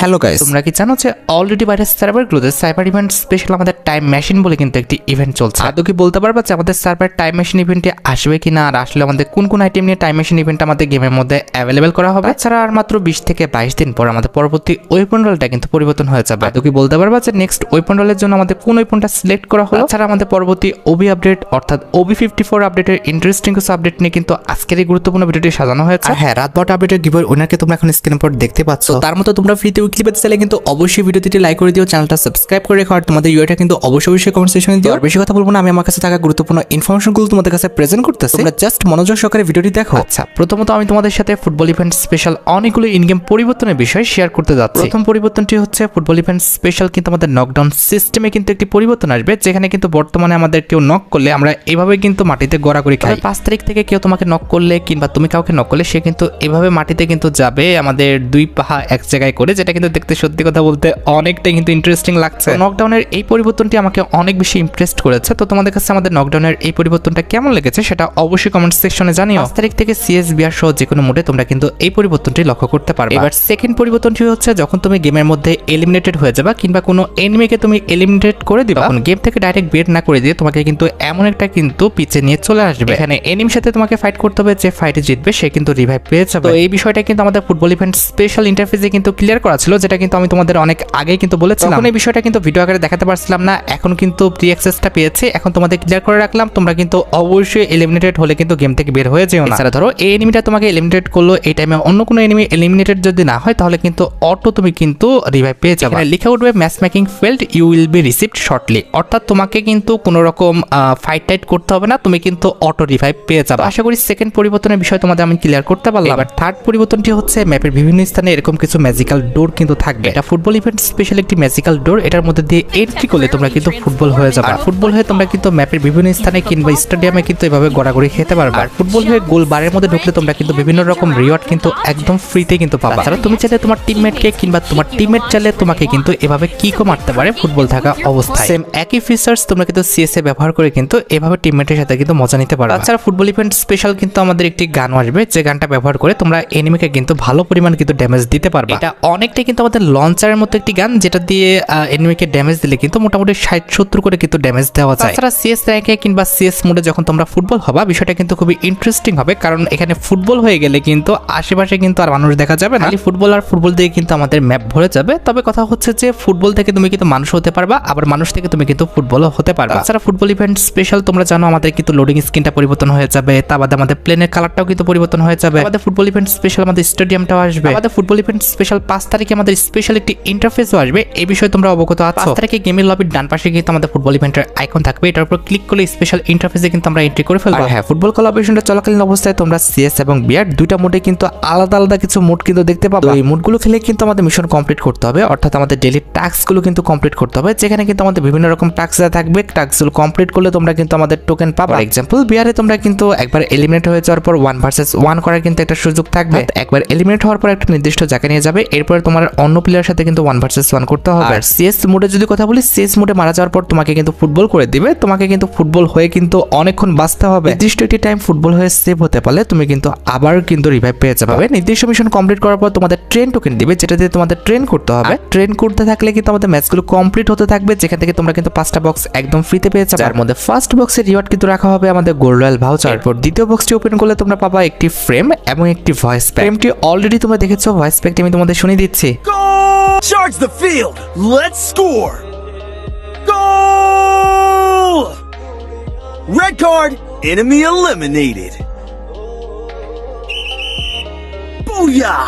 Hello guys, তোমরা কি জানো যে অলরেডি বাইরের সার্ভারগুলোতে সাইবার ইভেন্ট স্পেশাল আমাদের টাইম মেশিন বলে কিন্তু একটি ইভেন্ট চলছে। আদৌ কি বলতে পারবা যে আমাদের সার্ভার টাইম মেশিন ইভেন্টে আসবে কিনা, আর আসলে আমাদের কোন কোন আইটেম নিয়ে টাইম মেশিন ইভেন্ট আমাদের গেমের মধ্যে অ্যাভেলেবেল করা হবে? এছাড়া আর মাত্র 20 থেকে 22 দিন পর আমাদের পরবর্তী ওয়েপন রোলটা কিন্তু পরিবর্তন হয়ে যাবে। আদৌ কি বলতে পারবা যে নেক্সট ওয়েপন রোলের জন্য আমাদের কোন ওয়েপনটা সিলেক্ট করা হলো? এছাড়া আমাদের পরবর্তী ওবি আপডেট অর্থাৎ OB54 আপডেটের ইন্টারেস্টিং কিছু আপডেট নিয়ে কিন্তু আজকের এই গুরুত্বপূর্ণ ভিডিওটি সাজানো হয়েছে। হ্যাঁ, রাত 12টা আপডেটের গিভওয়ে উইনারকে তোমরা এখন স্ক্রিনের উপর দেখতে পাচ্ছ। তার মতো তোমরা ফ্রিতে উইকলি পেতে চাইলে কিন্তু অবশ্যই ভিডিওটি লাইক করে দিও, চ্যানেলটা সাবস্ক্রাইব করে রেখো, আর তোমাদের ইউআইটা কিন্তু অবশ্যই কমেন্ট সেকশনে দিও। আর বেশি কথা বলবো না, আমি আমার কাছে থাকা গুরুত্বপূর্ণ ইনফরমেশনগুলো তোমাদের কাছে প্রেজেন্ট করতেছি, তোমরা জাস্ট মনোযোগ সহকারে ভিডিওটি দেখো। আচ্ছা, প্রথমত আমি তোমাদের সাথে ফুটবল ইভেন্ট স্পেশাল অনেকগুলো ইন গেম পরিবর্তনের বিষয় শেয়ার করতে যাচ্ছি। প্রথম পরিবর্তনটি হচ্ছে ফুটবল ইভেন্ট স্পেশাল কিন্তু আমাদের নকডাউন সিস্টেমে কিন্তু একটি পরিবর্তন আসবে, যেখানে কিন্তু বর্তমানে আমাদের কেউ নক করলে আমরা এভাবে কিন্তু মাটিতে গড়াগড়ি খাই। 5 তারিখ থেকে কেউ তোমাকে নক করলে কিংবা তুমি কাউকে নক করলে সে কিন্তু এভাবে মাটিতে কিন্তু যাবে আমাদের দুই পা এক জায়গায় করে, যেটা কিন্তু দেখতে সত্যি কথা বলতে অনেকটাই কিন্তু ইন্টারেস্টিং লাগছে। নকডাউনের এই পরিবর্তনটি আমাকে অনেক বেশি ইমপ্রেসড করেছে। তো তোমাদের কাছে আমাদের নকডাউনের এই পরিবর্তনটা কেমন লেগেছে সেটা অবশ্যই কমেন্ট সেকশনে জানিও। 5 তারিখ থেকে CSBR সহ যে কোনো মোডে তোমরা কিন্তু এই পরিবর্তনটি লক্ষ্য করতে পারবে। এবার সেকেন্ড পরিবর্তনটি হচ্ছে যখন তুমি গেমের মধ্যে এলিমিনেটেড হয়ে যাবা কিংবা কোনো এনিমিকে তুমি এলিমিনেট করে দিবা, তখন গেম থেকে ডাইরেক্ট বের না করে দিয়ে তোমাকে কিন্তু এমন একটা কিন্তু পিছে নিয়ে চলে আসবে। এখানে এনিমির সাথে তোমাকে ফাইট করতে হবে, যে ফাইটে জিতবে সে কিন্তু রিভাইভ পেয়ে যাবে। তো এই বিষয়টা কিন্তু আমাদের ফুটবল ইভেন্ট স্পেশাল ইন্টারফেসে কিন্তু ক্লিয়ার করা ছিল, যেটা কিন্তু আমি তোমাদের অনেক আগেই কিন্তু বলেছিলাম। এখন এই বিষয়টা কিন্তু ভিডিও আকারে দেখাতে পারছিলাম না, এখন কিন্তু প্রি অ্যাক্সেসটা পেয়েছি, এখন তোমাদের ক্লিয়ার করে রাখলাম। তোমরা কিন্তু অবশ্যই এলিমিনেটেড হলে কিন্তু গেম থেকে বের হয়ে যেও না। এছাড়া ধরো এই এনিমিটা তোমাকে এলিমিনেট করলো, এই টাইমে অন্য কোনো এনিমি এলিমিনেটেড যদি না হয় তাহলে কিন্তু অটো তুমি কিন্তু রিভাইভ পেয়ে যাবে। এখানে লেখা উঠবে match making failed, you will be received shortly, অর্থাৎ তোমাকে কিন্তু কোনো রকম ফাইট টাইট করতে হবে না, তুমি কিন্তু অটো রিভাইভ পেয়ে যাবে। আশা করি সেকেন্ড পরিবর্তনের বিষয় তোমাদের আমি ক্লিয়ার করতে পারলাম। এবার থার্ড পরিবর্তনটি হচ্ছে ম্যাপের বিভিন্ন স্থানে এরকম কিছু ম্যাজিক্যাল ডোর কিন্তু থাকবে। এটা ফুটবল ইভেন্ট স্পেশাল একটি ম্যাজিক্যাল ডোর, এটার মধ্যে দিয়ে এন্ট্রি করলে তোমরা কিন্তু ফুটবল হয়ে যাবে। ফুটবল হয়ে তোমরা কিন্তু ম্যাপের বিভিন্ন স্থানে কিংবা স্টেডিয়ামে কিন্তু এভাবে গড়াগড়ি খেতে পারবে। আর ফুটবল হয়ে গোল বারের মধ্যে ঢুকলে তোমরা কিন্তু বিভিন্ন রকম রিওয়ার্ড কিন্তু একদম ফ্রিতে কিন্তু পাবে। তাছাড়া তুমি চাইলে তোমার টিমমেটকে কিংবা তোমার টিমমেট চাইলে তোমাকে কিন্তু এভাবে কিকও মারতে পারে ফুটবল থাকা অবস্থায়। সেম একই ফিচার্স তোমরা কিন্তু CSA ব্যবহার করে কিন্তু এভাবে টিমমেটের সাথে কিন্তু মজা নিতে পারো। তাছাড়া ফুটবল ইভেন্ট স্পেশাল কিন্তু আমাদের একটি গানও আসবে, যে গানটা ব্যবহার করে তোমরা এনিমিকে কিন্তু ভালো পরিমাণ কিন্তু ড্যামেজ দিতে পারবে। এটা অনেকটাই কিন্তু আমাদের লঞ্চারের মতো একটি গান, যেটা দিয়ে এনিমিকে ড্যামেজ দিলে কিন্তু মোটামুটি 60-70 করে কিন্তু ড্যামেজ দেওয়া যায়। তাছাড়া CS র্যাঙ্কে কিংবা CS মোডে যখন তোমরা ফুটবল হবা, বিষয়টা কিন্তু খুবই ইন্টারেস্টিং হবে, কারণ এখানে ফুটবল হয়ে গেলে কিন্তু আশেপাশে কিন্তু আর মানুষ দেখা যাবে না, ফুটবল আর ফুটবল দিয়ে কিন্তু আমাদের ম্যাপ ভরে যাবে। তবে কথা হচ্ছে যে ফুটবল থেকে তুমি কিন্তু মানুষ হতে পারবা, আবার মানুষ থেকে তুমি কিন্তু ফুটবলও হতে পারবা। তাছাড়া ফুটবল ইভেন্ট স্পেশাল তোমরা জানো আমাদের কিন্তু লোডিং স্ক্রিনটা পরিবর্তন হয়ে যাবে, তার বাদে আমাদের প্লেনের কালারটাও কিন্তু পরিবর্তন হয়ে যাবে। আমাদের ফুটবল ইভেন্ট স্পেশাল আমাদের স্টেডিয়ামটাও আসবে। আমাদের ফুটবল ইভেন্ট স্পেশাল 5 তারিখে আমাদের স্পেশাল একটি ইন্টারফেসও আসবে, এই বিষয়ে তোমরা অবগত আছো। 5 তারিখে গেমের লবির ডান পাশে কিন্তু আমাদের ফুটবল ইভেন্টের আইকন থাকবে, এটার উপর ক্লিক করলে স্পেশাল ইন্টারফেসে কিন্তু আমরা এন্ট্রি করে ফেলবো। হ্যাঁ, ফুটবল কোলাবোরেশনটা চলাকালীন অবস্থায় তোমরা CS এবং BR দুইটা মোডে কিন্তু আলাদা কিছু মোড কিন্তু দেখতে পাবে। এই মোডগুলো খেলে কিন্তু আমাদের মিশন কমপ্লিট করতে হবে, অর্থাৎ আমাদের ডেইলি টাস্কগুলো কিন্তু কমপ্লিট করতে হবে, যেখানে কিন্তু আমাদের বিভিন্ন রকম টাস্ক থাকবে। টাস্কগুলো কমপ্লিট করলে তোমরা কিন্তু আমাদের টোকেন পাবে। ফর এক্সাম্পল BR এ তোমরা কিন্তু একবার এলিমিনেট হয়ে যাওয়ার পর 1 ভার্সেস 1 করার কিন্তু একটা সুযোগ থাকবে। একবার এলিমিনেট হওয়ার পর একটা নির্দিষ্ট জায়গায় নিয়ে যাবে, এরপর তোমার অন্য প্লেয়ারের সাথে কিন্তু 1 ভার্সেস 1 করতে হবে। আর CS মোডে যদি কথা বলি, CS মোডে মারা যাওয়ার পর তোমাকে কিন্তু ফুটবল করে দিবে, তোমাকে কিন্তু ফুটবল হয়ে কিন্তু অনেকক্ষণ বাঁচতে হবে। নির্দিষ্ট একটি টাইম ফুটবল হয়ে সেভ হতে পারলে তুমি কিন্তু আবার কিন্তু রিভাইভ পেয়ে যাবে। নির্দিষ্ট মিশন কমপ্লিট করার পর তোমাদের ট্রেন টোকেন দিবে, যেটা দিয়ে তোমাদের ট্রেন করতে হবে। ট্রেন করতে থাকলে কিন্তু আমাদের ম্যাচগুলো কমপ্লিট হতে থাকবে, যেখান থেকে তোমরা কিন্তু 5টা বক্স একদম ফ্রিতে পেয়ে যাবে। যার মধ্যে ফার্স্ট বক্সের রিওয়ার্ড কিন্তু রাখা হবে আমাদের গোল্ড রয়্যাল ভাউচার। এরপর দ্বিতীয় বক্সটি ওপেন করলে তোমরা পাবা একটি ফ্রেম এবং একটি ভয়েস প্যাক। ফ্রেমটি অলরেডি তোমরা দেখেছো, ভয়েস প্যাকটি আমি তোমাদের শুনিয়ে দিচ্ছি। Charge the field. Let's score. Goal! Red card. Enemy eliminated. Booyah!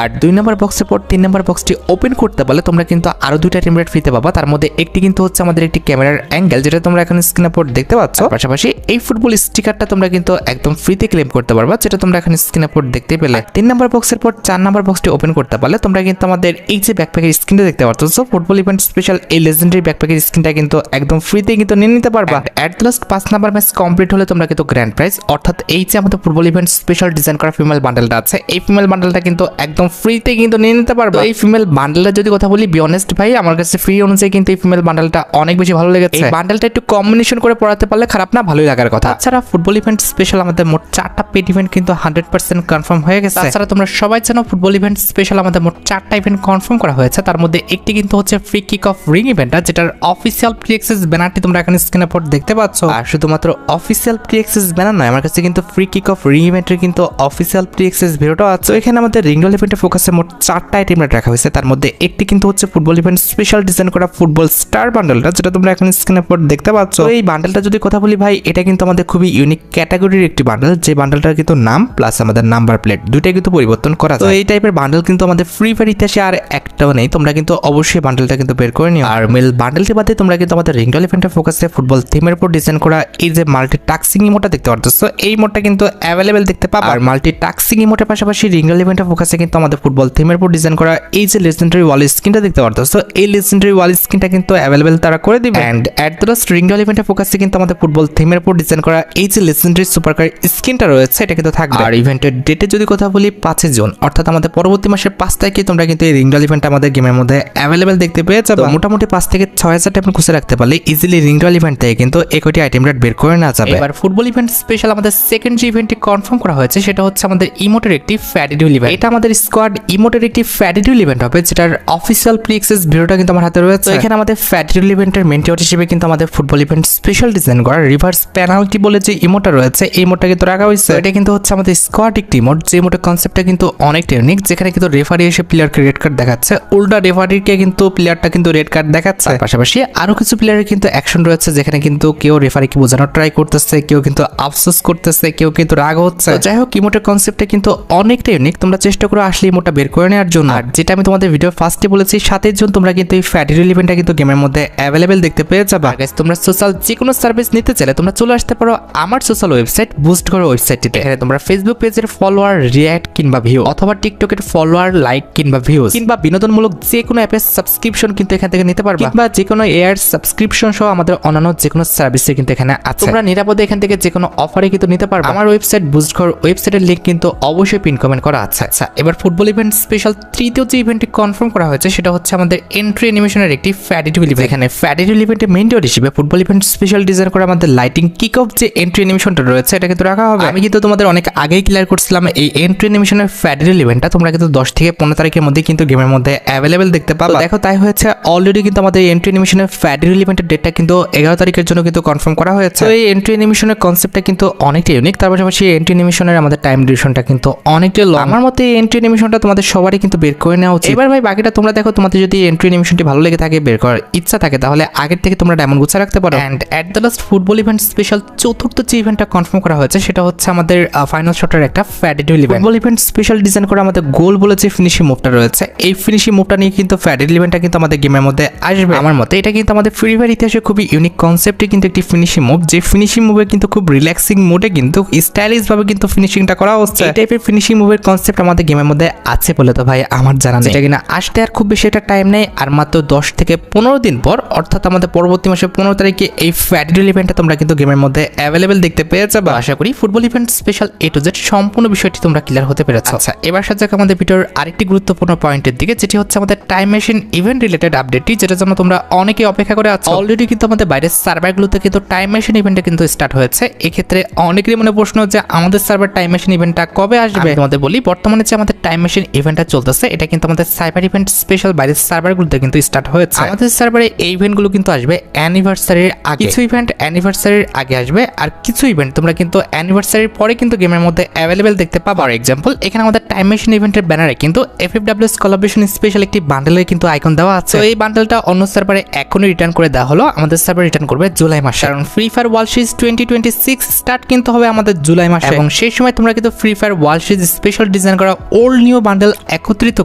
আর 2 নম্বর বক্সের পর 3 নম্বর বক্সটি ওপেন করতে পারলে তোমরা কিন্তু আরো 2টা টেমপ্লেট ফ্রিতে পাবা। তার মধ্যে একটি কিন্তু হচ্ছে আমাদের একটি ক্যামেরার অ্যাঙ্গেল, যেটা তোমরা এখন স্ক্রিনের উপর দেখতে পাচ্ছ। পাশাপাশি এই ফুটবল স্টিকারটা তোমরা কিন্তু একদম ফ্রিতে ক্লেম করতে পারবা, যেটা তোমরা এখন স্ক্রিনের উপর দেখতে পেলে। 3 নম্বর বক্সের পর 4 নম্বর বক্সটি ওপেন করতে পারলে তোমরা কিন্তু আমাদের এই যে ব্যাকপ্যাকের স্ক্রিনটা দেখতে পাচ্ছ, ফুটবল ইভেন্ট স্পেশাল এই লেজেন্ডারি ব্যাকপ্যাকের স্ক্রিনটা কিন্তু একদম ফ্রিতে কিন্তু নিয়ে নিতে পারবা। At last 5 number match complete হলে তোমরা কিন্তু গ্র্যান্ড প্রাইজ, অর্থাৎ এই যে আমাদের ফুটবল ইভেন্ট স্পেশাল ডিজাইন করা ফিমেল বান্ডেলটা আছে, এই ফিমেল বান্ডেলটা কিন্তু একদম ফ্রিতে কিন্তু নিয়ে নিতে পারবে। এই ফিমেল বান্ডেলটা যদি কথা বলি, বি অনেস্ট ভাই, আমার কাছে ফ্রি অনুযায়ী কিন্তু এই ফিমেল বান্ডেলটা অনেক বেশি ভালো লেগেছে। এই বান্ডেলটা একটু কম্বিনেশন করে পড়াতে পারলে খারাপ না, ভালোই লাগার কথা। তাছাড়া ফুটবল ইভেন্ট স্পেশাল আমাদের মোট 4টা পেড ইভেন্ট কিন্তু 100% কনফার্ম হয়ে গেছে। তাছাড়া তোমরা সবাই জানো ফুটবল ইভেন্ট স্পেশাল আমাদের মোট 4টা ইভেন্ট কনফার্ম করা হয়েছে। তার মধ্যে একটি কিন্তু হচ্ছে ফ্রি কিক অফ রিং ইভেন্টটা, যেটার অফিসিয়াল প্রি অ্যাক্সেস ব্যানারটি তোমরা এখানে স্ক্রিনে পর দেখতে পাচ্ছ। আর শুধুমাত্র অফিসিয়াল প্রি অ্যাক্সেস ব্যানার নয়, আমার কাছে কিন্তু ফ্রি কিক অফ রিং ইভেন্টের কিন্তু অফিসিয়াল প্রি অ্যাক্সেস ভিডিওটা আছে। তো এখানে আমাদের রিংডল ইভেন্টের ফোকাসে মোট 4টা আইটেম রাখা হয়েছে। তার মধ্যে একটি কিন্তু হচ্ছে ফুটবল ইভেন্ট স্পেশাল ডিজাইন করা ফুটবল স্টার বান্ডেলটা, যেটা তোমরা এখানে স্ক্রিনে পর দেখতে পাচ্ছ। এই বান্ডেলটা যদি কথা বলি ভাই, এটা কিন্তু আমাদের খুবই ইউনিক ক্যাটাগরির একটি বান্ডেল, যে বান্ডেলটার কিন্তু নাম প্লাস আমাদের নাম্বার প্লেট দুইটাই কিন্তু পরিবর্তন করা যায়। তো এই টাইপের বান্ডেল কিন্তু আমাদের ফ্রি ফায়ার ইতিহাসে আর একটাও নেই। তোমরা কিন্তু অবশ্যই বান্ডেলটা কিন্তু বের করে নিও। আর মেল বান্ডেলটি বাদে তোমরা কিন্তু আমাদের রিংডল ইভেন্টের ফোকাসে ফুটবল থিমের উপর ডিজাইন করা এই যে মাল্টি টাস্কিং ইমোটা দেখতে পারতেছো, এই ইমোটটা কিন্তু অ্যাভেলেবেল দেখতে পাবে। আর মাল্টি টাস্কিং ইমোটের পাশাপাশি রিংডল ইভেন্টের ফোকাসে কিন্তু আমাদের ফুটবল থিমের উপর ডিজাইন করা এই যে লেজেন্ডারি ওয়াল স্ক্রিনটা দেখতে পারতেছো, এই লেজেন্ডারি ওয়াল স্ক্রিনটা কিন্তু অ্যাভেলেবেল তারা করে দিবে। এন্ড এট দ্য লাস্ট রিংডল ইভেন্টের ফোকাসে কিন্তু আমাদের ফুটবল থিমের উপর ডিজাইন করা এই যে লেজেন্ডারি সুপার কার স্ক্রিনটা রয়েছে, এটা কিন্তু থাকবে। আর ইভেন্টের ডেটে যদি কথা বলি 5 জুন, অর্থাৎ আমাদের পরবর্তী মাসের 5 তারিখে তোমরা কিন্তু এই রিংডল ইভেন্ট আমাদের গেমের মধ্যে অ্যাভেলেবেল দেখতে পেয়ে যাবে। মোটামুটি 5 থেকে 6,000 টাকা খুঁজে রাখতে পারলে ইজিলি রিংডল ইভেন্ট থেকে কিন্তু একটি আইটেম রেট বের করে নেওয়া যাবে। এবার ফুটবল ইভেন্ট স্পেশাল আমাদের সেকেন্ড যে ইভেন্টটি কনফার্ম করা হয়েছে, সেটা হচ্ছে আমাদের ইমোটের একটি ফ্যাডিডিউল ইভেন্ট। এটা আমাদের স্কোয়াড ইমোটের একটি ফ্যাডিডিউল ইভেন্ট হবে, যেটার অফিসিয়াল প্রি অ্যাক্সেস ভিডিওটা কিন্তু আমার হাতে রয়েছে। তো এখানে আমাদের ফ্যাডিডিউল ইভেন্টের মেন টিওর হিসেবে কিন্তু আমাদের ফুটবল ইভেন্ট স্পেশাল ডিজাইন করা রিভার্স পেনাল্টি বলে যে ইমোটা রয়েছে, এই ইমোটটা কিন্তু রাখা হয়েছে। এটা কিন্তু হচ্ছে আমাদের স্কোয়াড একটি ইমোট, যে ইমোটের কনসেপ্টটা কিন্তু অনেকটা ইউনিক, যেখানে কিন্তু রেফারি এসে প্লেয়ারকে রেড কার্ড দেখাচ্ছে, উল্টা রেফারিকে কিন্তু প্লেয়ারটা কিন্তু রেড কার্ড দেখাচ্ছে। পাশাপাশি আরো কিছু প্লেয়ারের কিন্তু অ্যাকশন রয়েছে, যেখানে কিন্তু কেউ রেফারিকে বোঝানোর ট্রাই করতেছে, কেউ কিন্তু আফসোস করতেছে, কেউ কিন্তু রাগ হচ্ছে। যাই হোক, ইমোটের কনসেপ্টটা কিন্তু অনেকটা ইউনিক। তোমরা চেষ্টা করো আসলে ইমোটটা বের করে নেওয়ার জন্য। আর যেটা আমি তোমাদের ভিডিও ফার্স্টে বলেছি, 7 জুন তোমরা কিন্তু এই ফ্যাডিডিউল ইভেন্টটা কিন্তু গেমের মধ্যে অ্যাভেলেবেল দেখতে পেয়ে যাবে। গাইস, তোমরা সোশ্যাল যে কোনো সার্ভিস নিতে চাইলে তোমরা চলে আসতে পারো আমার সোশ্যাল ওয়েবসাইট বুস্ট করো ওয়েবসাইটটিতে। এখানে তোমরা ফেসবুক পেজের ফলোয়ার, রিঅ্যাক্ট কিংবা ভিউ, অথবা টিকটকের ফলোয়ার, লাইক কিংবা ভিউজ, কিংবা বিনোদনমূলক যে কোনো অ্যাপের সাবস্ক্রিপশন কিন্তু এখান থেকে নিতে পারবে, কিংবা যে কোনো এয়ার সাবস্ক্রিপশন সহ আমাদের অন্যান্য যে কোনো সার্ভিসে কিন্তু এখানে আছে। তোমরা নিরাপদে এখান থেকে যে কোনো অফারে কিন্তু নিতে পারবে। আমার ওয়েবসাইট বুস্ট করো ওয়েবসাইটের লিংক কিন্তু অবশ্যই পিন কমেন্ট করা আছে। আচ্ছা, এবার ফুটবল ইভেন্ট স্পেশাল তৃতীয় যে ইভেন্টটি কনফার্ম করা হয়েছে, সেটা হচ্ছে আমাদের এন্ট্রি অ্যানিমেশনের একটি ফ্যাডিডিউল ইভেন্ট। এখানে ফ্যাডিডিউল ইভেন্টের মেইন টিওর হিসেবে ফুটবল ইভেন্ট স্পেশাল ডিজাইন করা আমাদের লাইটিং কিক অফ যে এন্ট্রি অ্যানিমেশনটা রয়েছে, এটা কিন্তু রাখা হবে। আমি কিন্তু তোমাদের অনেক আগেই ক্লিয়ার করছিলাম এই এন্ট্রি অ্যানিমেশনের ফ্যাডিডিউল ইভেন্টটা তোমরা কিন্তু 10 থেকে 15 তারিখের মধ্যে কিন্তু গেমের মধ্যে অ্যাভেলেবেল দেখতে পাবে। দেখো, তাই হয়েছে অলরেডি কিন্তু আমাদের এন্ট্রি অ্যানিমেশনের ফ্যাডিডিউল ইভেন্টের ডেটটা কিন্তু 11 তারিখের জন্য কিন্তু কনফার্ম করা হয়েছে। তো এই এন্ট্রি অ্যানিমেশনের কনসেপ্টটা কিন্তু অনেকটা ইউনিক। তার পাশাপাশি এন্ট্রি অ্যানিমেশনের আমাদের টাইম ডিউরেশনটা কিন্তু অনেকটা লং। আমার মতে এই এন্ট্রি অ্যানিমেশনটা তোমাদের সবারই কিন্তু বের করে নেওয়া উচিত। এবার ভাই বাকিটা তোমরা দেখো, তোমাদের যদি এন্ট্রি অ্যানিমেশনটি ভালো লেগে থাকে, বের করার ইচ্ছা থাকে, তাহলে আগের থেকে তোমরা ডায়মন্ড গুছা রাখতে পারো। And at the last football event special চতুর্থ যে ইভেন্টটা কনফার্ম করা হয়েছে, সেটা হচ্ছে আমাদের ফাইনাল শটের একটা ফ্যাডিডিউল event. Football event special design করে আমাদের গোল বলে যে ফিনিশিং মুভটা রয়েছে, এই ফিনিশিং মুভটা নিয়ে কিন্তু ফ্যাডিডিউল ইভেন্টটা কিন্তু আমাদের গেমের মধ্যে আসবে। আমার মতে এটা কিন্তু আমাদের ফ্রি ফায়ার ইতিহাসে খুবই ইউনিক কনসেপ্টে কিন্তু একটি ফিনিশিং মুভ, যে ফিনিশিং মুভে কিন্তু খুব রিল্যাক্সিং মোডে কিন্তু স্টাইলিশ ভাবে কিন্তু ফিনিশিংটা করা হচ্ছে। এই টাইপের ফিনিশিং মুভের কনসেপ্ট আমাদের গেমের মধ্যে আছে বলে তো ভাই আমার জানা নেই। এটা কিনা আসতে আর খুব বেশি একটা টাইম নেই, আর মাত্র 10 থেকে 15 দিন পর, অর্থাৎ আমাদের পরবর্তী মাসের 15 তারিখে এই ফ্যাডিডিউল ইভেন্টটা তোমরা কিন্তু গেমের মধ্যে অ্যাভেলেবেল দেখতে পেয়ে যাবে। আশা করি football event special A to Z সম্পূর্ণ বিষয়টি তোমরা ক্লিয়ার হতে পেরেছো। আচ্ছা, এবার সাথে আমাদের ভিডিওর আরেকটি গুরুত্বপূর্ণ পয়েন্টের দিকে, যেটি হচ্ছে আমাদের টাইম মেশিন ইভেন্ট রিলেটেড আপডেটটি, যেটার জন্য তোমরা অনেকেই অপেক্ষা করে আছো। অলরেডি কিন্তু আমাদের বাইরের সার্ভারগুলোতে কিন্তু টাইম মেশিন ইভেন্টটা কিন্তু স্টার্ট হয়েছে। এক্ষেত্রে অনেকেরই মনে প্রশ্ন যে আমাদের সার্ভার টাইম মেশিন ইভেন্টটা কবে আসবে। তোমাদের বলি, বর্তমানে যে আমাদের টাইম মেশিন ইভেন্টটা চলতেছে, এটা কিন্তু আমাদের সাইবার ইভেন্ট স্পেশাল বাইরের সার্ভারগুলোতে কিন্তু স্টার্ট হয়েছে। আমাদের সার্ভারে এই ইভেন্টগুলো কিন্তু আসবে অ্যানিভার্সারির আগে। কিছু ইভেন্ট অ্যানিভার্সারির আগে আসবে, আর কিছু ইভেন্ট তোমরা কিন্তু অ্যানিভার্সারির পরে কিন্তু গেমের মধ্যে অ্যাভেলেবেল দেখতে পাবো। ফর এক্সাম্পল, এখানে আমাদের টাইম মেশিন ইভেন্টের ব্যানারে কিন্তু FFWS কোলাবোরেশন স্পেশাল একটি বান্ডেলের কিন্তু আইকন দেওয়া আছে। তো এই বান্ডেলটা অন্য সার্ভারে এখনই রিটার্ন করে দেওয়া হলো, আমাদের সার্ভার রিটার্ন করবে জুলাই মাসে। কারণ free fire world series 2026 start কিন্তু হবে আমাদের জুলাই মাসে, এবং সেই সময় তোমরা কিন্তু free fire world series special design করা ওল্ড নিউ বান্ডেল একত্রিত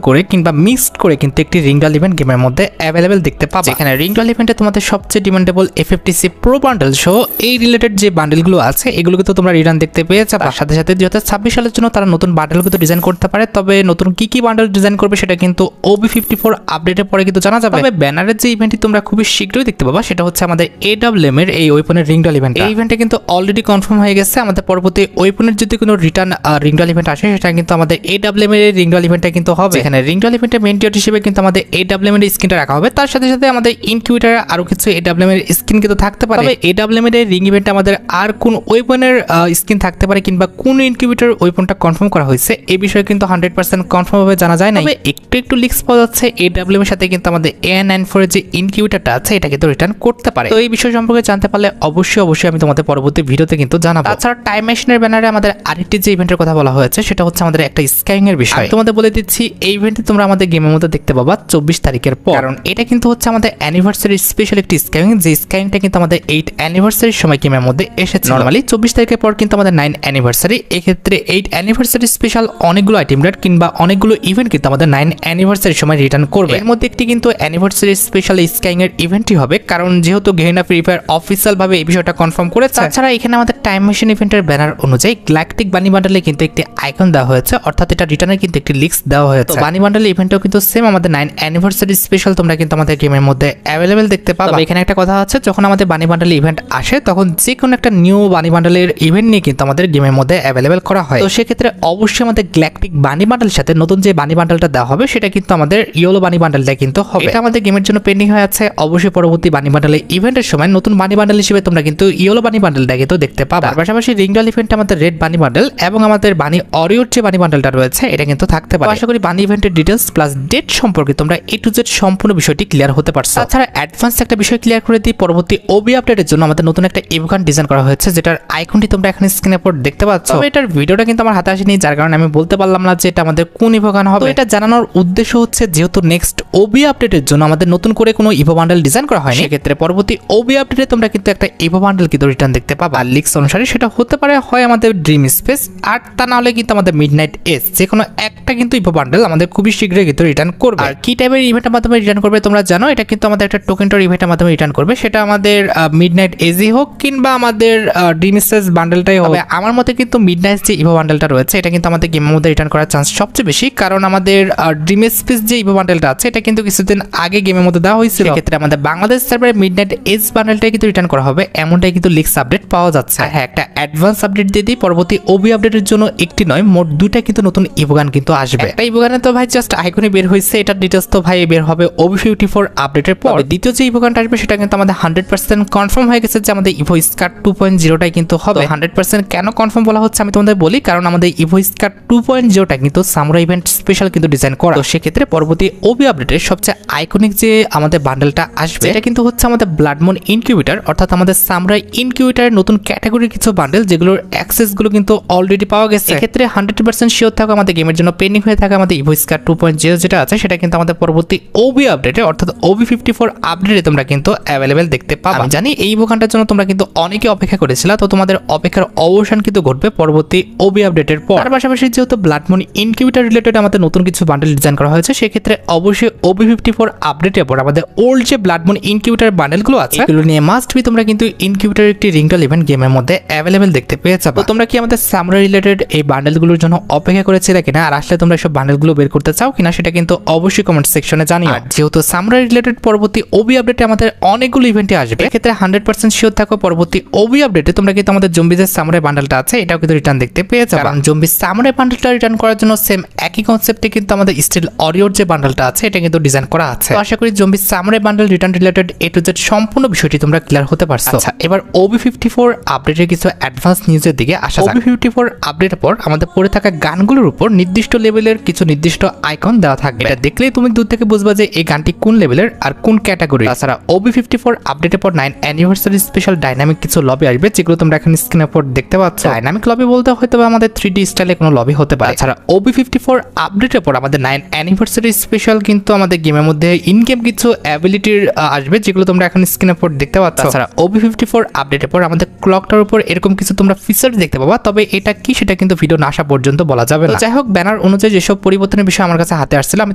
করে কিংবা মিক্সড করে কিন্তু একটি রিংডল ইভেন্ট গেমের মধ্যে অ্যাভেলেবেল দেখতে পাবে। এখানে রিংডল ইভেন্টে তোমাদের সবচেয়ে ডিমান্ডেবল FFTC প্রো বান্ডেল সহ এই রিলেটেড যে বান্ডেলগুলো আছে, এগুলোকে তো তোমরা রিটার্ন দেখতে পেয়ে যাবে। সাথে সাথে 2026 সালের জন্য তারা নতুন বান্ডেল কিন্তু ডিজাইন করতে পারে, তবে নতুন কি বান্ডেল ডিজাইন করবে সেটা কিন্তু OB54 আপডেটের পরে কিন্তু জানা যাবে। তবে ব্যানারের যে ইভেন্টটি তোমরা খুবই শীঘ্রই দেখতে পাবা, সেটা হচ্ছে আমাদের AWM এর এই ওয়েপনের রিংডল ইভেন্ট। এই ইভেন্টে কিন্তু অলরেডি কনফার্ম হয়ে গেছে। আমাদের পরবর্তী ওয়েপনের যদি কোনো রিটার্ন রিংডল ইভেন্ট আসে, সেটা কিন্তু আমাদের AWM এর রিং ডল ইভেন্টটা কিন্তু হবে। এখানে রিং ডল ইভেন্টের মেইন টিয়ার হিসেবে কিন্তু আমাদের AWM এর স্কিনটা রাখা হবে, তার সাথে সাথে আমাদের ইনকিউবেটরে আরো কিছু AWM এর স্কিন কিন্তু থাকতে পারে। তবে AWM এর রিং ইভেন্টে আমাদের আর কোন ওয়েপনের স্কিন থাকতে পারে কিংবা কোন ইনকিউবেটর ওয়েপনটা কনফার্ম করা হয়েছে এই বিষয়ে কিন্তু 100% কনফার্ম ভাবে জানা যায় না। তবে একটু লিক্স পাওয়া যাচ্ছে AWM এর সাথে কিন্তু আমাদের AN94 এর যে ইনকিউবেটরটা আছে এটা কিন্তু রিটার্ন করতে পারে। তো এই বিষয় সম্পর্কে জানতে পারলে অবশ্যই আমি তোমাদের পরবর্তী ভিডিওতে কিন্তু জানাবো। তাছাড়া টাইম মেশিনের ব্যানারে আমাদের আরেকটি যে ইভেন্টের কথা বলা হয়েছে সেটা হচ্ছে আমাদের একটা স্কাইং এর বিষয়। তোমাদের বলে দিচ্ছি এই ইভেন্টে তোমরা আমাদের গেমের মধ্যে দেখতে পাবা 24 তারিখের পর, কারণ এটা কিন্তু হচ্ছে আমাদের অ্যানিভার্সারি স্পেশাল একটি স্কাইং, যে স্কাইংটা কিন্তু আমাদের 8 অ্যানিভার্সারির সময় গেমের মধ্যে এসেছে। নরমালি 24 তারিখের পর কিন্তু আমাদের 9 অ্যানিভার্সারি, এক্ষেত্রে 8 অ্যানিভার্সারি স্পেশাল অনেকগুলো আইটেম রেট কিংবা অনেকগুলো ইভেন্ট কিন্তু আমাদের 9 অ্যানিভার্সারির সময় রিটার্ন করবে। এর মধ্যে একটি কিন্তু অ্যানিভার্সারি স্পেশাল স্কাইং এর ইভেন্টই হবে, কারণ যেহেতু গেরিনা ফ্রি ফায়ার অফিসিয়াল ভাবে এই বিষয়টা কনফার্ম করেছে। তাছাড়া এখানে আমাদের টাইম মেশিন ইভেন্টের ব্যানার অনুযায়ী গ্যালাকটিক বানি বান্ডলে কিন্তু একটি আইকন দেওয়া হয়েছে, অর্থাৎ এটা রিটার্নের কিন্তু একটি লিক্স দেওয়া হয়েছে। বানি বান্ডল ইভেন্টও কিন্তু সেম আমাদের 9 অ্যানিভার্সারি স্পেশাল তোমরা কিন্তু আমাদের গেমের মধ্যে অ্যাভেলেবেল দেখতে পাবে। তবে এখানে একটা কথা আছে, যখন আমাদের বানি বান্ডল ইভেন্ট আসে তখন যে কোনো একটা নিউ বানি বান্ডলের ইভেন্ট নিয়ে কিন্তু আমাদের গেমের মধ্যে অ্যাভেলেবেল করা হয়। তো সেক্ষেত্রে অবশ্যই আমাদের গ্যালাকটিক বানি বান্ডলের সাথে নতুন যে বানি বান্ডলটা দেওয়া হবে সেটা কিন্তু আমাদের ইয়েলো বানি বান্ডলটা কিন্তু হবে। এটা আমাদের গেমের জন্য পেন্ডিং হয়ে আছে। অবশ্যই পরবর্তী বানি বান্ডলের ইভেন্টের সময় নতুন বানি বান্ডল হিসেবে তোমরা কিন্তু ইয়েলো বানি বান্ডলটা কিন্তু দেখতে পাবে। তার পাশাপাশি রিং ডল ইভেন্টে আমাদের রেড বানি বান্ডল এবং আমাদের বানি অরিওর যে বানি বান্ডলটা রয়েছে এটা কিন্তু থাকতে পারে। আশা করি বানি ইভেন্টের ডিটেইলস প্লাস ডেট সম্পর্কে তোমরা A to Z সম্পূর্ণ বিষয়টি ক্লিয়ার হতে পারছো। তাছাড়া অ্যাডভান্স একটা বিষয় ক্লিয়ার করে দিই, পরবর্তী ওবি আপডেটের জন্য আমাদের নতুন একটা ইভোগান ডিজাইন করা হয়েছে, যেটার আইকনটি তোমরা এখন স্ক্রিনের উপর দেখতে পাচ্ছ। তবে এটার ভিডিওটা কিন্তু আমার হাতে আসেনি, যার কারণে আমি বলতে পারলাম না যে এটা আমাদের কোন ইভোগান হবে। এটা জানানোর উদ্দেশ্য হচ্ছে যেহেতু নেক্সট ওবি আপডেটের জন্য আমাদের নতুন করে কোনো ইভো বান্ডেল ডিজাইন করা হয়নি, সেক্ষেত্রে পরবর্তী ওবি আপডেটে তোমরা কিন্তু একটা ইভো বান্ডেল কিন্তু রিটার্ন দেখতে পাবা। আর লিক্স অনুসারে সেটা হতে পারে হয় আমাদের ড্রিম স্পেস, আর তা না হলে কিন্তু আমাদের মিডনাইট এজ, যে কোনো একটা কিন্তু ইভো বান্ডেল আমাদের খুবই শীঘ্রই কিন্তু রিটার্ন করবে। আর কি টাইপের ইভেন্টের মাধ্যমে রিটার্ন করবে তোমরা জানো, এটা কিন্তু আমাদের একটা টোকেন টর ইভেন্টের মাধ্যমে রিটার্ন করবে, সেটা আমাদের মিডনাইট এজই হোক কিংবা আমাদের ড্রিম স্পেস বান্ডেলটাই হবে। আমার মতে কিন্তু মিডনাইট যে ইভো বান্ডেলটা রয়েছে এটা কিন্তু আমাদের গেমের মধ্যে রিটার্ন করার চান্স সবচেয়ে বেশি, কারণ আমাদের ড্রিম স্পেস যে ইভো বান্ডেলটা আছে এটা কিন্তু কিছুদিন আগে গেমের মধ্যে দেওয়া হয়েছিল। সেক্ষেত্রে আমাদের বাংলাদেশ সার্ভারে মিডনাইট এজ বান্ডেলটাই কিন্তু রিটার্ন করা হবে, এমনটাই কিন্তু লিক্স আপডেট পাওয়া যাচ্ছে। হ্যাঁ, একটা অ্যাডভান্স আপডেট দিয়ে দিই, পরবর্তী ওবি আপডেটের জন্য একটি নয় মোট দুইটা কিন্তু নতুন ইভোগান কিন্তু আসবে। একটা ইভোগানে তো ভাই জাস্ট আইকনে বের হয়েছে, এটার ডিটেইলস তো ভাই বের হবে OB54 আপডেটের পর। দ্বিতীয় যে ইভোগানটা আসবে সেটা কিন্তু আমাদের 100% কনফার্ম হয়ে গেছে যে আমাদের ইভো স্কার 2.0টাই কিন্তু হবে। 100% কেন কনফার্ম বলা হচ্ছে আমি তোমাদের বলি, কারণ আমাদের ইভো স্কার 2.0টা কিন্তু সামুরাই ইভেন্ট স্পেশাল কিন্তু ডিজাইন করা। তো সেক্ষেত্রে পরবর্তী ওবি আপডেটের সবচেয়ে আইকনিক যে আমাদের বান্ডেলটা আসবে এটা কিন্তু হচ্ছে আমাদের ব্লাডমুন ইনকিউবেটর, অর্থাৎ আমাদের সামুরাই ইনকিউবেটরের নতুন ক্যাটাগরির কিছু বান্ডেল যেগুলোর অ্যাক্সেস গুলো কিন্তু অলরেডি পাওয়া গেছে। এক্ষেত্রে 100% শিওর থাকো আমাদের গেমের জন্য পেন্ডিং হয়ে থাকা আমাদের ইভো স্কার 2.0 যেটা আছে সেটা কিন্তু আমাদের পরবর্তী ওবি আপডেটে অর্থাৎ OB54 আপডেটে তোমরা কিন্তু অ্যাভেলেবেল দেখতে পাবে। আমি জানি এই ইভোগানটার জন্য তোমরা কিন্তু অনেকে অপেক্ষা করেছিল, তো তোমাদের অপেক্ষার অবসান কিন্তু ঘটবে পরবর্তী ওবি আপডেটের পর। তার পাশাপাশি যেহেতু ব্লাডমুন ইনকিউবেটর রিলেটেড আমাদের নতুন কিছু বান্ডেল ডিজাইন করা হয়েছে, সেক্ষেত্রে অবশ্যই OB54 আপডেটের পর আমাদের ওল্ড যে ব্লাডমুন ইনকিউবেটর বান্ডেলগুলো আছে এগুলো নিয়ে মাস্ট বি তোমরা কিন্তু ইনকিউবেটর একটি রিংডল ইভেন্ট গেমের মধ্যে অ্যাভেলেবেল দেখতে পেয়ে যাবে। তো তোমরা কি আমাদের সামুরাই রিলেটেড এই বান্ডেলগুলোর জন্য অপেক্ষা করেছিলে কিনা, আর আসলে তোমরা সব বান্ডেলগুলো বের করতে চাও কিনা সেটা কিন্তু অবশ্যই কমেন্ট সেকশনে জানিও। আর যেহেতু সামুরাই রিলেটেড পরবর্তী ওবি আপডেটে আমাদের অনেকগুলো ইভেন্টে আসবে, এক্ষেত্রে 100% শিওর থাকো পরবর্তী ওবি আপডেটে তোমরা কিন্তু আমাদের জম্বিজের সামুরাই বান্ডেলটা আছে এটাও কিন্তু রিটার্ন দেখতে পেয়ে যাবে। কারণ জম্বি সামুরাই বান্ডেলটা রিটার্ন করার জন্য সেম একই কনসেপ্টে কিন্তু আমাদের স্টিল অরিওর যে বান্ডেলটা আছে এটা কিন্তু ডিজাইন করা আছে। তো আশা করি zombie samurai bundle return related A to Z সম্পূর্ণ বিষয়টি তোমরা ক্লিয়ার হতে পারছো। আচ্ছা, এবার OB54 আপডেটের কিছু অ্যাডভান্স নিউজের দিকে আসা যাক। OB54 আপডেটের পর আমাদের পড়ে থাকা গানগুলোর উপর নির্দিষ্ট লেভেলের কিছু নির্দিষ্ট আইকন দেওয়া থাকবে, এটা দেখলেই তুমি দূর থেকে বুঝবা যে এই গানটি কোন লেভেলের আর কোন ক্যাটাগরি। তাছাড়া OB54 আপডেটের পর 9 অ্যানিভার্সারি স্পেশাল ডাইনামিক কিছু লবি আসবে, যেগুলো তোমরা এখন স্ক্রিনের উপর দেখতে পাচ্ছ। ডাইনামিক লবি বলতে হয়তো আমাদের 3D স্টাইলে কোনো লবি হতে পারে। তাছাড়া OB54 আপডেটের পর আমাদের 9 অ্যানিভার্সারি স্পেশাল কিন্তু আমাদের গেমের মধ্যে ইন গেম কিছু অ্যাবিলিটির আসবে, যেগুলো তোমরা এখন স্ক্রিনের উপর দেখতে পাচ্ছ। তাছাড়া OB54 আপডেটের পর আমাদের ক্লকটার উপর এরকম কিছু তোমরা ফিচার দেখতে পাবা, তবে এটা কি সেটা কিন্তু ভিডিও না আসা পর্যন্ত বলা যাবে না। যাই হোক, ব্যানার অনুযায়ী যেসব পরিবর্তনের বিষয় আমার কাছে হাতে আসছিল আমি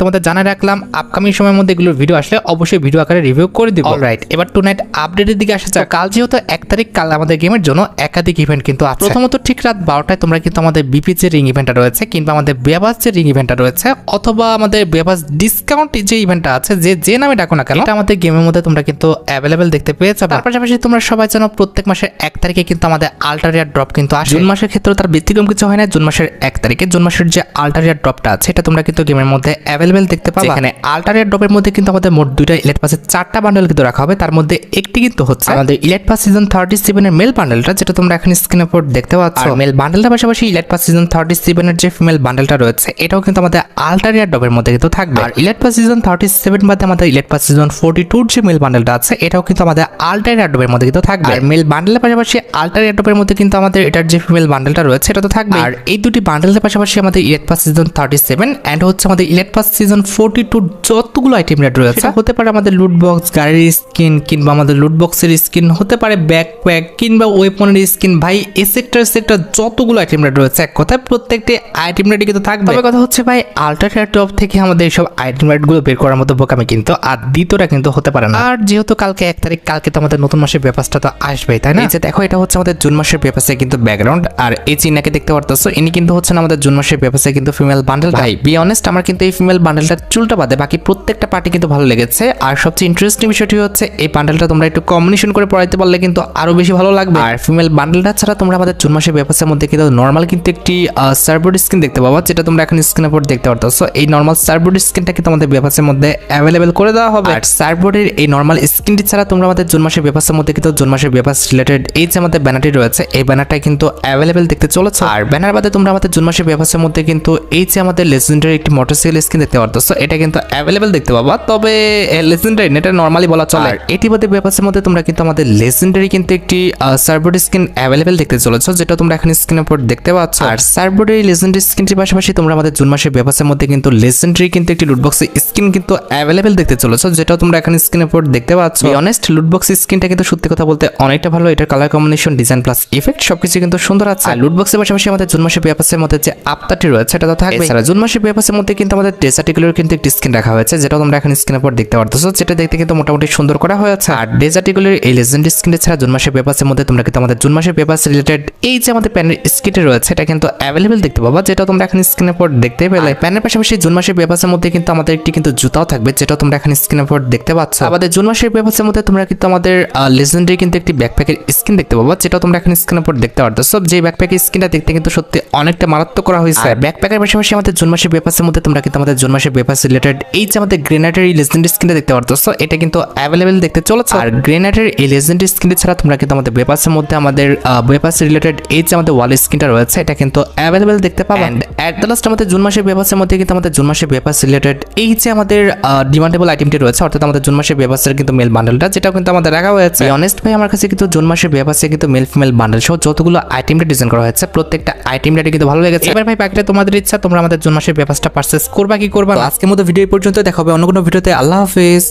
তোমাদের জানাই রাখলাম, আপকামিং সময়ের মধ্যে এগুলোর ভিডিও আসলে অবশ্যই ভিডিও আকারে রিভিউ করে দিব। অলরাইট, এবার টুনাইট আপডেটের দিকে আসা যাক। কাল যেহেতু 1 তারিখ, কাল আমাদের গেমের জন্য একাধিক ইভেন্ট কিন্তু আছে। প্রথমত ঠিক রাত 12টায় তোমরা কিন্তু আমাদের বিপি যে রিং ইভেন্টটা রয়েছে কিংবা আমাদের বেবাস যে রিং ইভেন্টটা রয়েছে অথবা আমাদের বেবাস ডিসকাউন্ট যে ইভেন্টটা আছে, যে নামে ডাকো না কেন, এটা আমাদের গেমের মধ্যে তোমরা কিন্তু অ্যাভেলেবেল দেখতে পেয়ে যাবে। তার পাশাপাশি তোমরা সবাই জানো প্রত্যেক মাসের 1 তারিখে কিন্তু আমাদের আল্ট্রা রেয়ার ড্রপ কিন্তু আসে। জুন মাসের ক্ষেত্রে তার ব্যতিক্রম কিছু হয় না। জুন মাসের 1 তারিখে জুন মাসের যে আল্টারিয়ার ড্রপটা আছে এটা তোমরা কিন্তু গেমের মধ্যে অ্যাভেলেবেল দেখতে পাবে। এখানে আল্টারিয়ার ড্রপের মধ্যে কিন্তু আমাদের মোট দুইটা ইলেট পাসের 4টা বান্ডেল কিন্তু রাখা হবে, তার মধ্যে একটি কিন্তু হচ্ছে আমাদের ইলেট পাস সিজন 37 এর মেল বান্ডেলটা, যেটা তোমরা এখন স্ক্রিনের উপর দেখতে পাচ্ছ। মেল বান্ডেলটার পাশাপাশি ইলেট পাস সিজন 37 এর যে ফিমেল বান্ডেলটা রয়েছে এটাও কিন্তু আমাদের আল্টারিয়ার ড্রপের মধ্যে কিন্তু থাকবে। আর ইলেট পাস সিজন 37 বাদে আমাদের ইলেট পাস সিজন 42 যে মেল বান্ডেলটা আছে এটাও কিন্তু আমাদের আল্টারিয়ার ড্রপের মধ্যে কিন্তু থাকবে। আর মেল বান্ডেলের পাশাপাশি আল্টারিয়ার ড্রপের মধ্যে কিন্তু আমাদের এটার যে ফিমেল বান্ডেলটা রয়েছে এটা তো থাকবে। আর এই দুটি বান্ডেলের পাশাপাশি আমাদের ইলেট পাস সিজন 37 এন্ড হচ্ছে আমাদের ইলেট পাস সিজন 42 যতগুলো আইটেম রেট রয়েছে হতে পারে আমাদের লুট বক্স, গাড়ির স্কিন কিংবা আমাদের লুট বক্সের স্কিন, হতে পারে ব্যাকপ্যাক কিংবা ওয়েপনের স্কিন, ভাই এই সেক্টর যতগুলো আইটেম রেট রয়েছে এক কথায় প্রত্যেকটি আইটেম রেটই কিন্তু থাকবে। তবে কথা হচ্ছে ভাই আল্টারিয়ার ড্রপ থেকে আমাদের এইসব আইটেম রেট গুলো বের করার মতো বোকামি কিন্তু আর দ্বিতীয়টা কিন্তু হতে পারে না। আর যেহেতু কালকে 1 তারিখ, কালকে তো আমাদের নতুন মাসের ব্যাপারটা তো আসবেই, তাই না? এই যে দেখো এটা হচ্ছে আমাদের জুন মাসের ব্যাপারে কিন্তু ব্যাকগ্রাউন্ড, আর এই চিহ্নকে দেখতে পারতেছো ইনি কিন্তু হচ্ছেন আমাদের জুন মাসের ব্যাপারে কিন্তু ফিমেল বান্ডেল। ভাই বি অনেস্ট আমার কিন্তু এই ফিমেল বান্ডেলটার চুলটা বাদে বাকি প্রত্যেকটা পার্টি কিন্তু ভালো লেগেছে। আর সবচেয়ে ইন্টারেস্টিং বিষয়টি হচ্ছে এই বান্ডেলটা তোমরা একটু কম্বিনেশন করে পড়াইতে পারলে কিন্তু আরো বেশি ভালো লাগবে। আর ফিমেল বান্ডেলটা ছাড়া তোমরা আমাদের জুন মাসের ব্যাপারের মধ্যে কিন্তু নরমাল কিন্তু একটি সার্ভবোর্ড স্কিন দেখতে পাবা, যেটা তোমরা এখন স্ক্রিনের উপর দেখতে পারতেছো। এই নরমাল সার্ভবোর্ড স্কিনটা কিন্তু আমাদের ব্যাপারের মধ্যে অ্যাভেলেবেল করে দেওয়া হবে। আর সার্ভবোর্ডের এই নরমাল স্কিনটি ছাড়া তোমরা আমাদের জুন মাসের ব্যাপারের মধ্যে কিন্তু জুন মাসের ব্যাপার রিলেটেড এই যে আমাদের ব্যানারটি রয়েছে এই ব্যানারটা কিন্তু অ্যাভেলেবেল দেখতে চলেছে। আর ব্যানার বাদে তোমরা আমাদের জুন মাসের ব্যাপারের মধ্যে কিন্তু এই যে আমাদের লেজেন্ডারি একটি মোটরসাইকেল স্কিন দেখতে পারতেছো, এটা কিন্তু অ্যাভেলেবেল দেখতে পাবা। তবে লেজেন্ডারি এটা নরমালি বলা চলে। আর এটি বাদে ব্যাপারের মধ্যে তোমরা কিন্তু আমাদের লেজেন্ডারি কিন্তু একটি সার্ভবোর্ড স্কিন অ্যাভেলেবেল দেখতে চলেছো, যেটা তোমরা এখন স্ক্রিনের উপর দেখতে পাচ্ছ। আর সার্ভবোর্ডের লেজেন্ডারি স্কিনটির পাশাপাশি তোমরা আমাদের জুন মাসের ব্যাপারের মধ্যে কিন্তু লেজেন্ডারি কিন্তু একটি লুটবক্স স্কিন কিন্তু অ্যাভেলেবেল দেখতে চলেছো, যেটা তোমরা এখন স্ক্রিনের উপর দেখতে পাচ্ছ। অনেস্ট লুটবক্স স্কিনটা কিন্তু সত্যি কথা বলতে অনেকটা ভালো। এটার colour combination, design plus effect সবকিছু কিন্তু সুন্দর আছে। আর লুটবক্সের পাশাপাশি আমাদের জুন মাসের ব্যাপারের মধ্যে যে আপতাটি রয়েছে এটা তো থাকবে। এছাড়া জুন মাসের ব্যাপারের মধ্যে কিন্তু আমাদের ডেজার্টিগুলোর কিন্তু একটি স্কিন রাখা হয়েছে, যেটা তোমরা এখন স্ক্রিনের উপর দেখতে পারতেছো, যেটা দেখতে কিন্তু মোটামুটি সুন্দর করা হয়েছে। আর ডেজার্টিগুলোর এই লেজেন্ডারি স্কিনটা ছাড়া জুন মাসের ব্যাপারের মধ্যে তোমরা কিন্তু আমাদের জুন মাসের ব্যাপার রিলেটেড এই যে আমাদের প্যানের স্কিনটা রয়েছে এটা কিন্তু অ্যাভেলেবেল দেখতে পাবা, যেটা তোমরা এখন স্ক্রিনের উপর দেখতে পেলে। প্যানের পাশাপাশি জুন মাসের ব্যাপারের মধ্যে কিন্তু আমাদের একটি কিন্তু জুতাও থাকবে, যেটা তোমরা এখন স্ক্রিনের উপর দেখতে পাচ্ছ। আমাদের জুন মাসের ব্যাপারের মধ্যে তোমরা কিন্তু আমাদের লেজেন্ডারি কিন্তু একটি ব্যাকপ্যাকের স্কিন দেখতে পাবা, যেটা তোমরা এখন স্ক্রিনের উপর দেখতে পারতেছো। যে ব্যাকপ্যাকের স্কিনটা দেখতে কিন্তু সত্যি অনেকটা মারাত্মক করা হয়েছে। ব্যাকপ্যাকের পাশাপাশি আমাদের জুন মাসের ব্যাপারের মধ্যে তোমরা কিন্তু আমাদের জুন মাসের ব্যাপার রিলেটেড এই যে আমাদের গ্রেনেডের এই লেজেন্ডারি স্কিনটা দেখতে পারতেছো, এটা কিন্তু অ্যাভেলেবেল দেখতে চলেছে। আর গ্রেনেডের এই লেজেন্ডারি স্কিনটা ছাড়া তোমরা কিন্তু আমাদের ব্যাপারের মধ্যে আমাদের ব্যাপার রিলেটেড এই যে আমাদের ওয়াল স্কিনটা রয়েছে এটা কিন্তু অ্যাভেলেবেল দেখতে পাবে। এন্ড এট দ্য লাস্ট আমাদের জুন মাসের ব্যাপারের মধ্যে কিন্তু আমাদের জুন মাসের ব্যাপার রিলেটেড এই যে আমাদের ডিমান্ডেবল আইটেমটি রয়েছে, অর্থাৎ আমাদের জুন মাসের ব্যাপারের কিন্তু মেল বান্ডেলটা, যেটাও কিন্তু আমাদের রাখা হয়েছে। অনেস্ট ভাই আমার কাছে কিন্তু জুন মাসের ব্যাপারে কিন্তু মেল ফিমেল বান্ডেল সহ যতগুলো আইটেমটা ডিজাইন করা হয়েছে প্রত্যেকটা আইটেমটা কিন্তু ভালো লেগেছে। এবার ভাই বাকিটা তোমাদের ইচ্ছা, তোমরা আমাদের জুন মাসের ব্যাপারটা পারচেজ করবা কি করবা। আজকের মতো ভিডিও পর্যন্ত দেখা হবে অন্য কোনো ভিডিওতে। আল্লাহ হাফেজ।